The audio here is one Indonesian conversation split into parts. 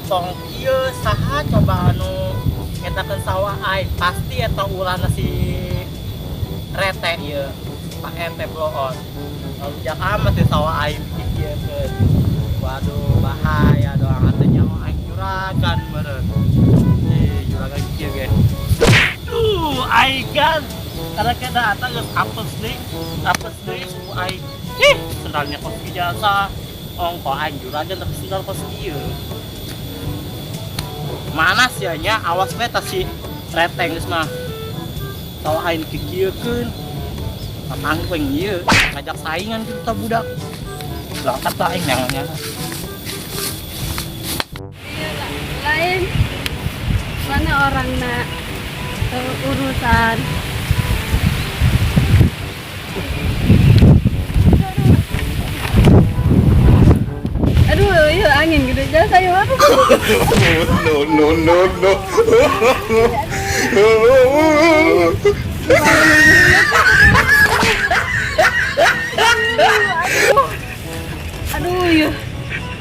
potong kieu saha coba anu ngetakeun sawah aing pasti eta ulana si rete ieu Pak RT bloon lalu jak amat di sawah aing dikikieun waduh bahaya doang artinya mau aing juragan meureun juragan kieu ge aing kan karena kita datang geus apes deui ku aing senangnya kos jasa ongko aing juragan tapi sendal kos kieu mana sih nya awas we si reteng geus mah sawah aing kikieun patangpeng ieu ngajak saingan kita budak berangkat lah aing nyangonya lain mana orangna urusan aduh iya angin gede jasa ya aduh no aduh iya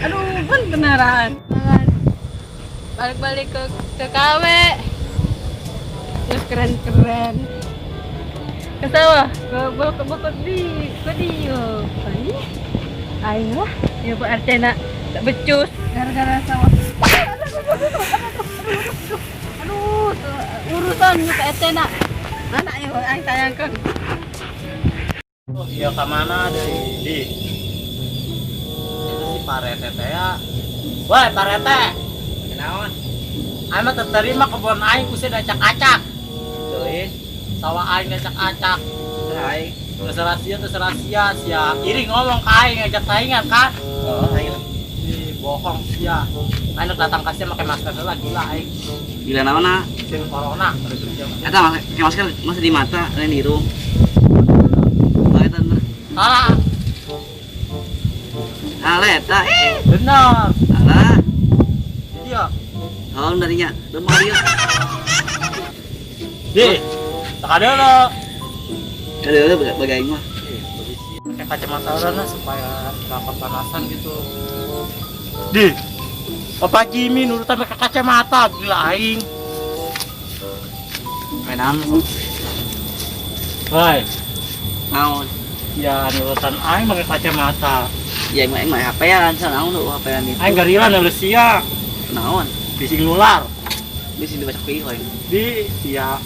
aduh beneran balik ke KW terus keren ke sawah ke bokot di yo aing lah ya Pak RT nak tak becus gara-gara sawah aduh urusan Pak RT nak anak ya aing sayangkan oh iya ke mana di itu si Pak RT teh ya woi Pak RT kenaon aing mah terima kebun aing ku sia acak-acak teuing sawah aing acak-acak aing terserah sia iri ngomong ke aing ngajak saingan kan oh aing bohong sia aing datang kasih pakai masker heula gila aing gila naonna sing corona eta pakai masker masih di mata lain di hidung eta salah ala eta bener ala iya oh darinya lemah dia di tak ada lo ada bagaimana mah pakai kacamata orang supaya nggak kepanasan gitu di Bapak Jimmy nurutan pakai kacamata gila aing mainan woi naon ya nurutan aing pakai kacamata ya emang HP-an sana naon lu HP-an itu aing garilan nulis sia naon bising nular di sini baca kuih lain di sia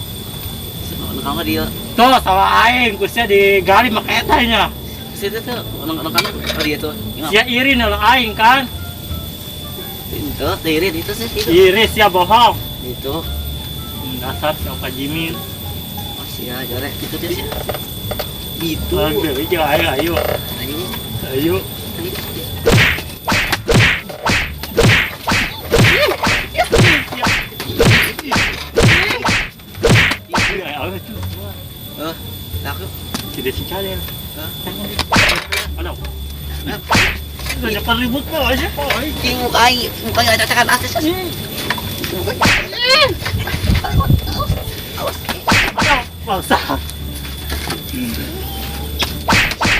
kalau dia tuh sawah aing kusnya digali make eta nya situ tuh orang dia tuh sia iri nolong aing kan itu tirit itu sih iri sia bohong itu dasar si Opa Jimin oh sia jorek itu dia sih gitu aduh ayo ayo ayo aku tidak sih kalian halo udah nyepan ribut kok aja kok king mukanya cacakan asis bangsa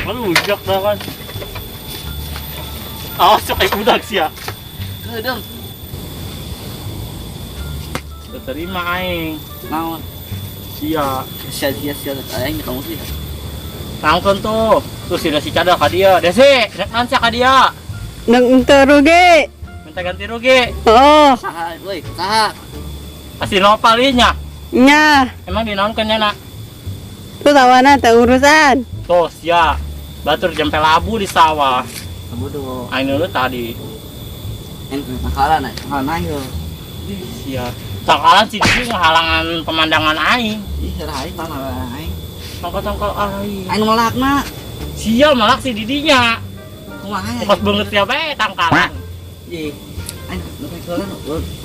malu ujak dah kan awas cok kayak budak sih ya kedeng sudah terima aing naon sia aing kamu sih tangkon tuh sudah si cadal ka dia desi nanti ka dia nang rugi minta ganti rugi oh saha woi saha kasih nopalinya nya emang dinaonkan nya nak tuh tawana tak urusan tuh sia batur jempel labu di sawah kamu tuh aing dulu tadi nakalan yo sia tangkalan sih dia ngehalangan pemandangan aing ih raih mana aing tangkal aing aing nolakna sia malak si didinya kumaha pas banget siapa tangkalan ih aing nukai kelan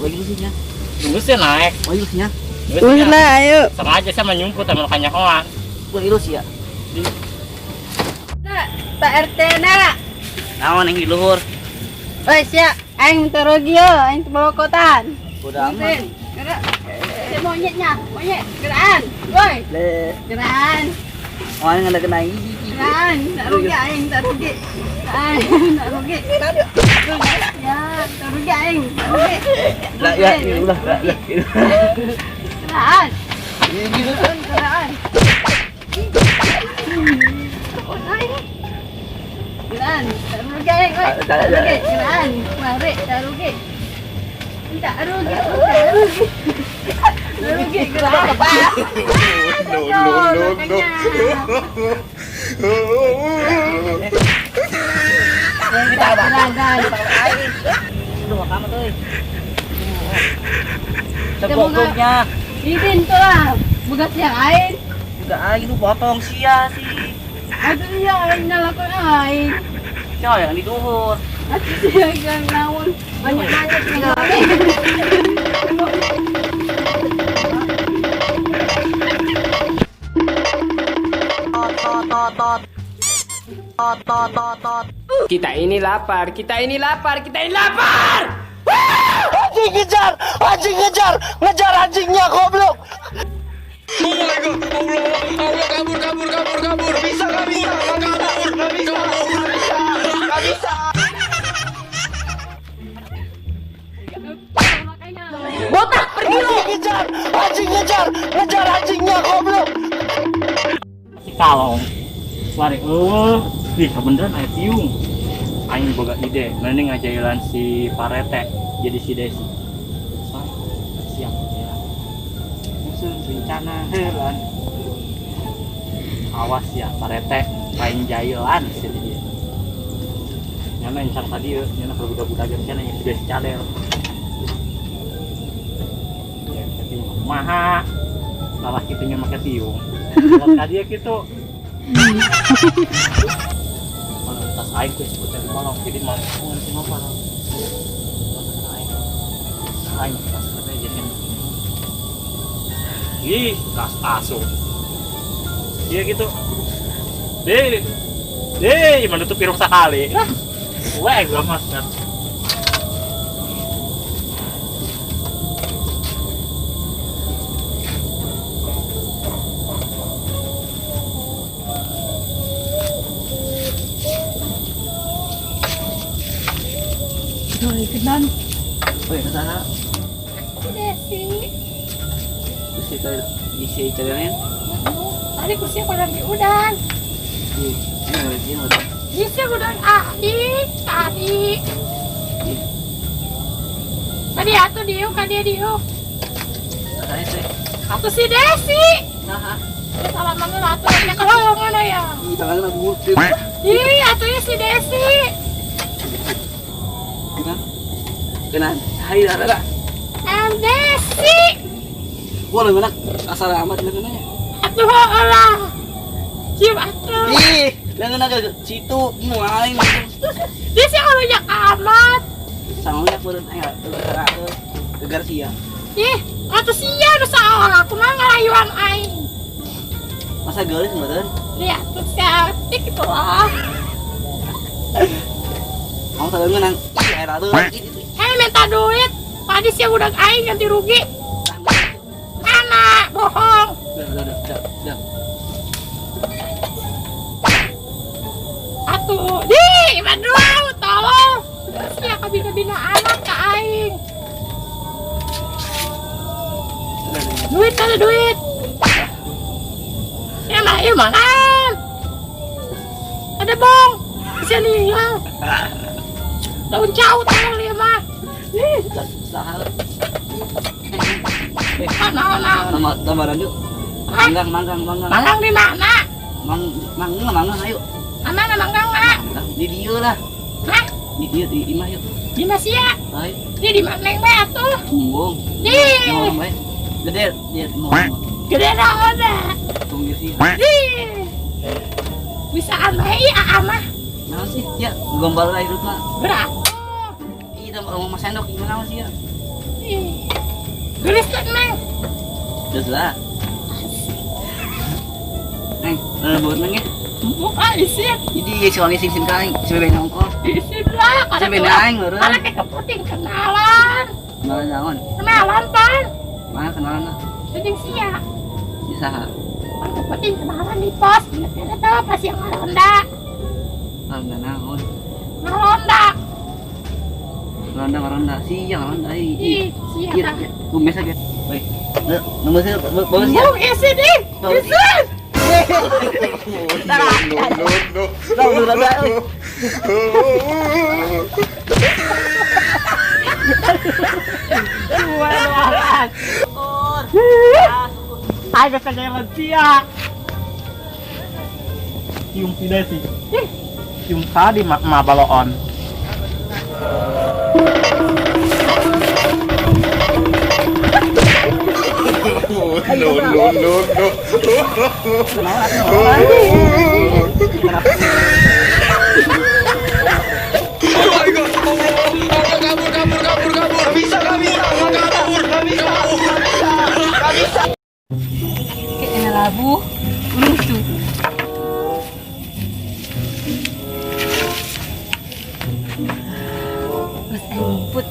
lagi lusinya tunggu sih naik lagi lusinya Udah lah, ayo. sengaja saya menyumput sama kanyakoan lagi lus ya Nak, Pak RT nak. naon yang di luhur Oi, siap. Aing minta rogi yo, aing bawa kotan. udah aman Gerak. Monyetnya, monyet. Gerakan. Woi, le gerakan. oh yang ada kena gigi Gerakan. Tak rugi aing, tak rugi. Aing, tak rugi. Ya, tarugi aing. Tarugi. Lah ya, udah. Keraan. Ini kan keraan. Keraan, tarugi aing, oi. Tarugi, keraan. Mari, tarugi. Tidak rugi, tarugi. Tarugi, keraan. Kita berangkat. Aduh, kamu tuh. Tegok-tegoknya. Izin tuh lah. Bukan yang air. Udah aing lu potong sia sih. Aduh iya, aing nyalakan aing. Siapa yang di duhur? Aduh iya, yang naon. Banyak-banyak nih. Kita ini lapar, kita ini lapar, kita ini lapar! Anjing ngejar, ngejar anjingnya goblok. Oh my god, Allah kabur. Bisa, gak bisa, gak bisa. Botak pergi lo. Anjing ngejar anjingnya goblok. Si kalong. Suara ih kebeneran aya tiung. Aing boga ide, mending ngajailan si Parete jadi si Desi. Siap ya. Musuh rencana heulan. Awas ya Parete, lain jailan sih dia. Nyana encang tadi ya, nyana budak-budak yang kana yang si Desi cadel. Ya tapi maha. Salah kitunya make tiung. Kalau tadi ya gitu. Kalau tas aing tuh sebutan kolong, jadi mau ngasih apa lah. Aing tas katanya jadi. Ih, tas asuh. Iya gitu. Mana tuh pirung sekali. Wah, gak mas kan. Kenan. Woi, kesana. Desi. Isi cadangan. Tadi kursi aku lagi udang. Ini Bisa udang tadi. Tadi atuh diuk, kan dia diuk. saya teh. Atuh si Desi. Nah, Salah manggil atuh ini kelowongan ya. tangan aku. Ih, atuhnya si Desi. Kenan. Hai, ada. Desi. Boleh benak asal amat nanya. Atuh olah. Cium atuh. Ih, dengan agak situ mulai Desi olunya amat. sanggulnya peureun aya ke Garcia. Ih, atuh sia nu salah. Kumaha ngarayuan aing. Masa geulis meureun? Lihat tuh cantik gitu lah. Kamu tadi nang era tuh. Minta duit. Tadi sih udah aing ganti rugi. Anak bohong. Udah. Atuh, di Bandung tolong. Sia kabina-bina anak ka aing. Duit ada duit. Ya mana? Ada bong. Bisa ninggal. Daun jauh tolong dia mah. Sahal. Mana? Gambaran yuk. Manggang. Manggang di mana? Manggang ayo. Mana manggang nak? Di dieu lah. Hah? Di dieu di imah yuk. Di Masia? Ayo. Di mana yang atuh? Tunggu. Di. Ngomong bae. Gede dia ngomong. Gede naon dah? Tunggu sih. Di. Bisa amai mah. Nah sih, ya gombal lah hidup mah. Berat. Iya, mau Mas Endok gimana sih ya? Gelis tak neng? Terus lah. Neng, buat neng ya. Bukan isin. Jadi soalnya sim kain, sebenarnya nongkrong. Isin lah. Sebenarnya aing meureun. Karena kayak penting kenalan. Kenalan naon? Kenalan pan. Mana kenalan lah? Penting sia. Di saha? Yang penting kenalan di pos. Ingat tuh pas yang ngalonda. Alda naon? Ngalonda. Maranda. Siang Maranda. Ih, siang Iya, dah. bumes aja. Baik. Nomor saya bagus ya. Mau isi nih. Isi. Ay, basta kayo magsiya. Yung si Desi. Yung tadi mabaloon. Oh my god. Allah kabur. Bisa. Kena labu. Lucu. Mas rumput.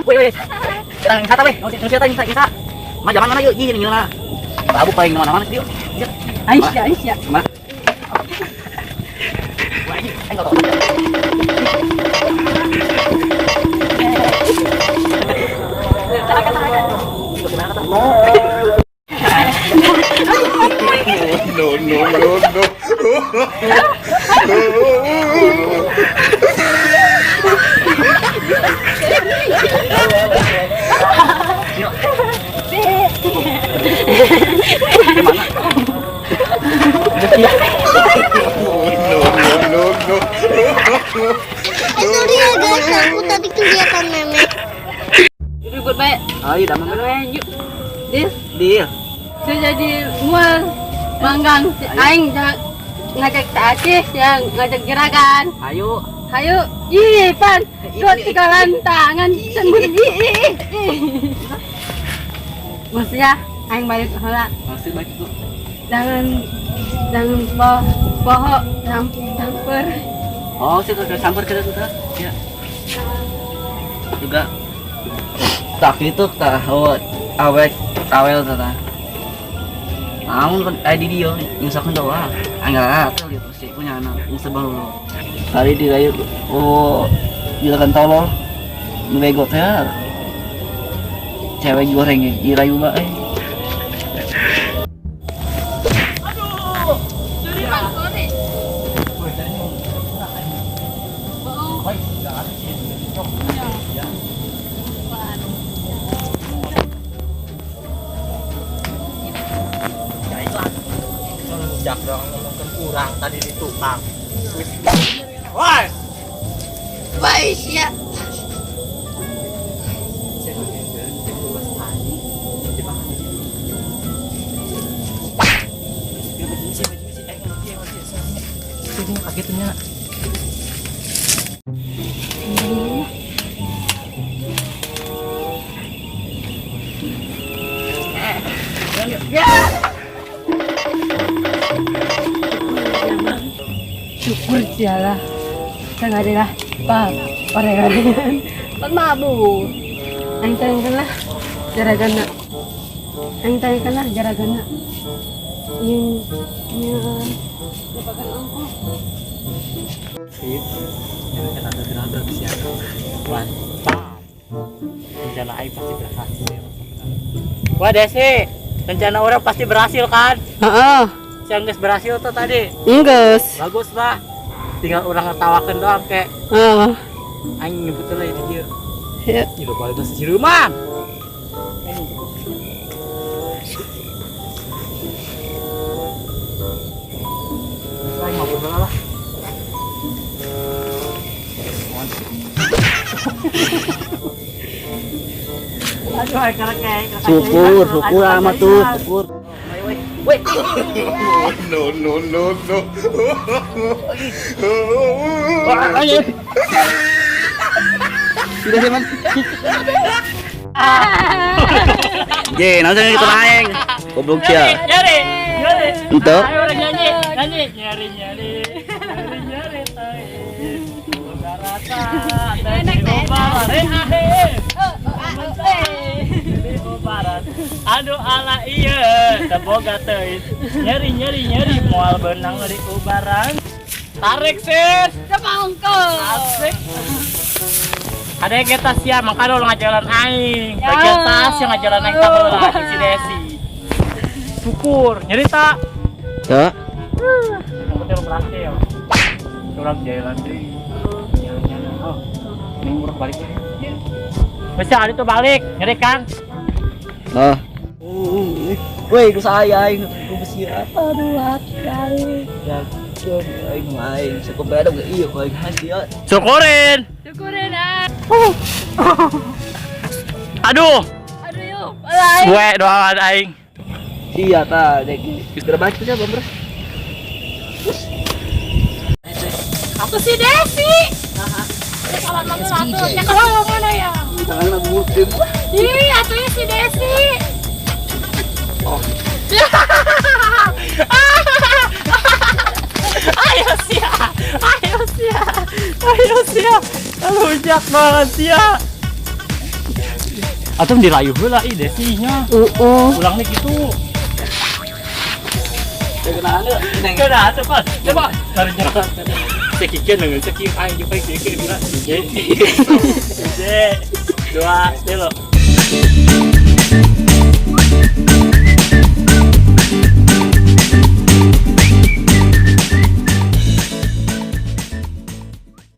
Weh. Kita wisata weh. Wisata. Jangan mana yuk, gini lah. Babu paling mana-mana sih yuk. Aisyah. Mana? Wah, ini enggak tahu. Itu dia guys, aku tadi kelihatan memek. Ribut baik. Ayo, dah mana? Yuk. Dia Dia. saya jadi mual manggang si aing jangan ngajak tak Aceh yang ngajak gerakan. Ayo. Ayo, ih pan, dua tiga lantangan sembunyi. Maksudnya aing balik hola. Masih baik tuh. Jangan bohong campur. Oh, sih ke campur kita sudah. Ya. Juga tak itu tak awel tata. Namun kan di dia nyusahkan doa. Enggak tuh gitu sih punya anak sebel dulu. Hari di rayu juragan tolol. Ngebegot ya. Cewek goreng dirayu bae. Jak dong ngomongkan kurang tadi di tukang. Woi. Baik ya. Ini kagetnya. Syukur dialah. Saya ada lah. Orang pan mabu. Aing tanya jaragana. Aing tanya jaragana. Ini lupakan ongkos. Jangan ada siapa. Mantap. Rencana Aing pasti berhasil. Wah Desi, rencana orang pasti berhasil kan? Heeh. Yang guys berhasil tuh tadi. Enggeus. Bagus lah. Tinggal orang ngetawakan doang kayak Heeh. Aing nyebutnya lah itu dia. Ya. Ini udah balik si rumah. Aing mau bodoh lah. Aduh, karena kayak Syukur amat tuh, syukur. No. Sudah sih, Man. Je, nanti kita naik. Goblok cia. nyari. Itu. Ayo orang nyanyi. Nyari. Tai. Boga rasa. Enak deh. barat. Aduh ala iya, teboga teuing. Nyeri moal benang di kubaran. Tarik sis. Sama ongkos. Asik. Ada yang kita siap, maka lo ngajalan aing. Ya. Bagian tas yang ngajalan aing tak lah si Desi. Syukur, nyeri tak? Tak. Yang penting lo berhasil. Curang jalan deh. Jalan. Oh, minggu balik. Bisa ada tuh balik, nyeri kan? Nah. Woi, ku sayang, ku bersiap. Aduh, kali. Jagon aing cukup beda gak iya kau hasil. Syukurin. Syukurin ah. Aduh, Aduh yuk, alay. gue doang aing. Iya ta, dek. Kita baca aja bang bro. Aku si Desi. Kalau nomor satu, ya kalau yang mana ya? Jangan nak mutim. Ih, atunya si Desi. Oh. Ayo sia. Rujak banget sia. Atau dirayu heula ih Desinya. Ulang nih gitu. Kena cepat. Cari jalan. Cekikin dengan cekik aing juga cekikin bila. 2, 3.